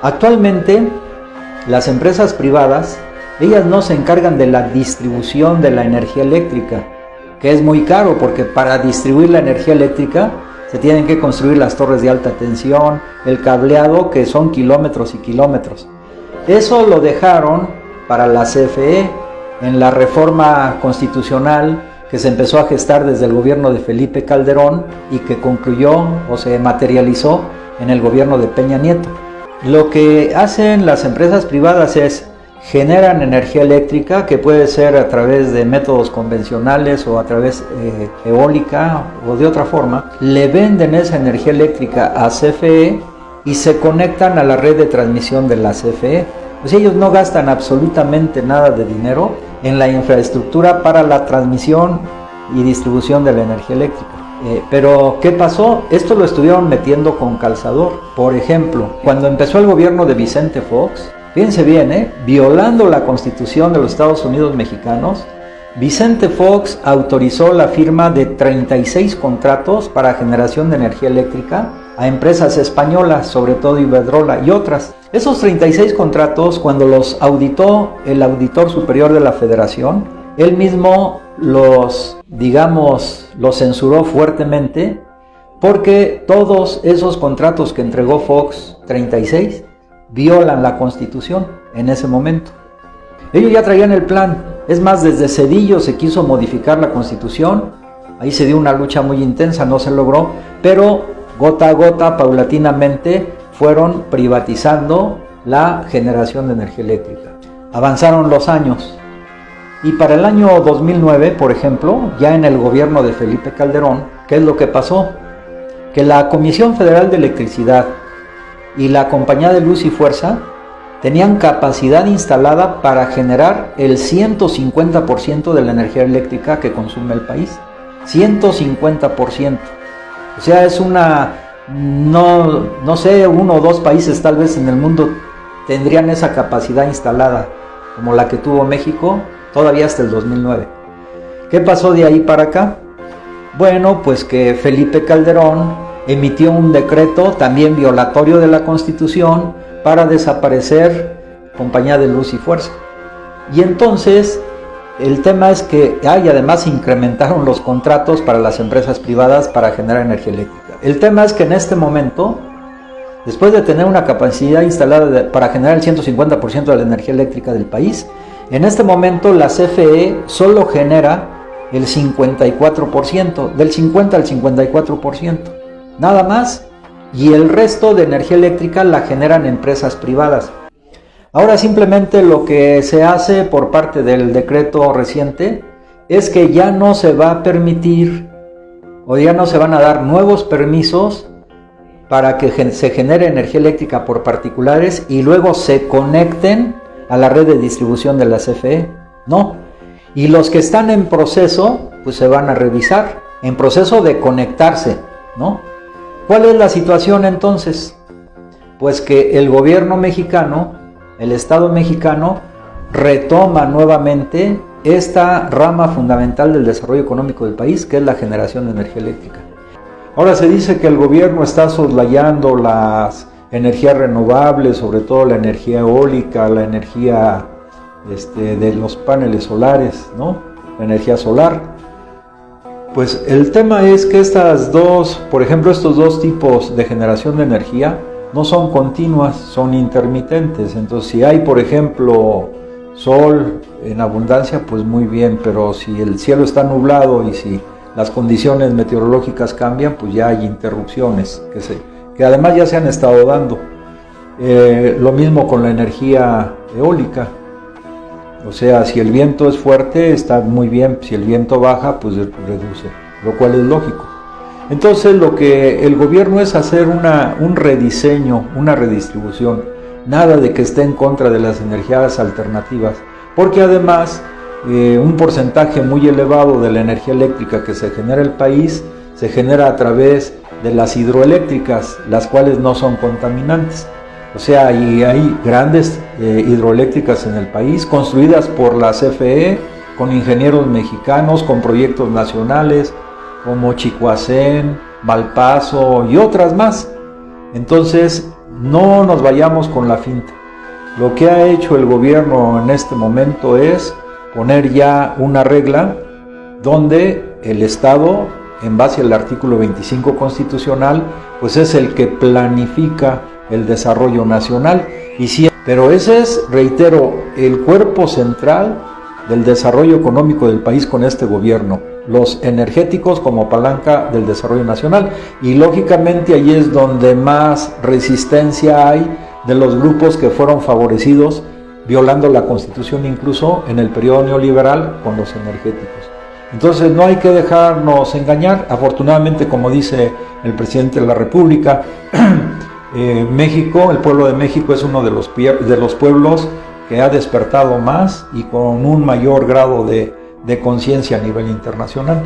Actualmente, las empresas privadas, ellas no se encargan de la distribución de la energía eléctrica, que es muy caro porque para distribuir la energía eléctrica se tienen que construir las torres de alta tensión, el cableado, que son kilómetros y kilómetros. Eso lo dejaron para la CFE en la reforma constitucional que se empezó a gestar desde el gobierno de Felipe Calderón y que concluyó o se materializó en el gobierno de Peña Nieto. Lo que hacen las empresas privadas es generan energía eléctrica, que puede ser a través de métodos convencionales o a través eólica o de otra forma. Le venden esa energía eléctrica a CFE y se conectan a la red de transmisión de la CFE. Pues ellos no gastan absolutamente nada de dinero en la infraestructura para la transmisión y distribución de la energía eléctrica. Pero ¿qué pasó? Esto lo estuvieron metiendo con calzador. Por ejemplo, cuando empezó el gobierno de Vicente Fox, fíjense bien, violando la Constitución de los Estados Unidos mexicanos, Vicente Fox autorizó la firma de 36 contratos para generación de energía eléctrica a empresas españolas, sobre todo Iberdrola y otras. Esos 36 contratos, cuando los auditó el auditor superior de la Federación, él mismo los censuró fuertemente, porque todos esos contratos que entregó Fox, 36, violan la Constitución en ese momento. Ellos ya traían el plan. Es más, desde Zedillo se quiso modificar la Constitución. Ahí se dio una lucha muy intensa, no se logró, pero gota a gota, paulatinamente, fueron privatizando la generación de energía eléctrica. Avanzaron los años. Y para el año 2009, por ejemplo, ya en el gobierno de Felipe Calderón, ¿qué es lo que pasó? Que la Comisión Federal de Electricidad y la Compañía de Luz y Fuerza tenían capacidad instalada para generar el 150% de la energía eléctrica que consume el país. 150%. O sea, es no sé, 1 o 2 países tal vez en el mundo tendrían esa capacidad instalada, como la que tuvo México, todavía hasta el 2009. ¿Qué pasó de ahí para acá? Bueno, pues que Felipe Calderón emitió un decreto también violatorio de la Constitución para desaparecer Compañía de Luz y Fuerza. Y entonces el tema es que además incrementaron los contratos para las empresas privadas para generar energía eléctrica. El tema es que en este momento, después de tener una capacidad instalada para generar el 150% de la energía eléctrica del país, en este momento la CFE solo genera el 54%, del 50 al 54%, nada más, y el resto de energía eléctrica la generan empresas privadas. Ahora simplemente lo que se hace por parte del decreto reciente es que ya no se va a permitir o ya no se van a dar nuevos permisos para que se genere energía eléctrica por particulares y luego se conecten a la red de distribución de la CFE. No. Y los que están en proceso, pues se van a revisar, en proceso de conectarse, ¿no? ¿Cuál es la situación entonces? Pues que el gobierno mexicano, el Estado mexicano, retoma nuevamente esta rama fundamental del desarrollo económico del país, que es la generación de energía eléctrica. Ahora se dice que el gobierno está soslayando las energías renovables, sobre todo la energía eólica, la energía de los paneles solares, ¿no? La energía solar. Pues el tema es que por ejemplo, estos dos tipos de generación de energía no son continuas, son intermitentes. Entonces, si hay, por ejemplo, sol en abundancia, pues muy bien, pero si el cielo está nublado y si las condiciones meteorológicas cambian, pues ya hay interrupciones que además ya se han estado dando. Lo mismo con la energía eólica. O sea, si el viento es fuerte, está muy bien. Si el viento baja, pues reduce, lo cual es lógico. Entonces, lo que el gobierno es hacer un rediseño, una redistribución. Nada de que esté en contra de las energías alternativas, porque además un porcentaje muy elevado de la energía eléctrica que se genera en el país se genera a través de las hidroeléctricas, las cuales no son contaminantes. O sea, y hay grandes hidroeléctricas en el país, construidas por la CFE, con ingenieros mexicanos, con proyectos nacionales, como Chicoacén, Malpaso y otras más. Entonces, no nos vayamos con la finta. Lo que ha hecho el gobierno en este momento es poner ya una regla donde el Estado, en base al artículo 25 constitucional, pues es el que planifica el desarrollo nacional. Pero ese es, reitero, el cuerpo central del desarrollo económico del país con este gobierno. Los energéticos como palanca del desarrollo nacional. Y lógicamente ahí es donde más resistencia hay de los grupos que fueron favorecidos violando la Constitución incluso en el periodo neoliberal con los energéticos. Entonces no hay que dejarnos engañar. Afortunadamente, como dice el presidente de la República, México, el pueblo de México es uno de los pueblos que ha despertado más y con un mayor grado de conciencia a nivel internacional.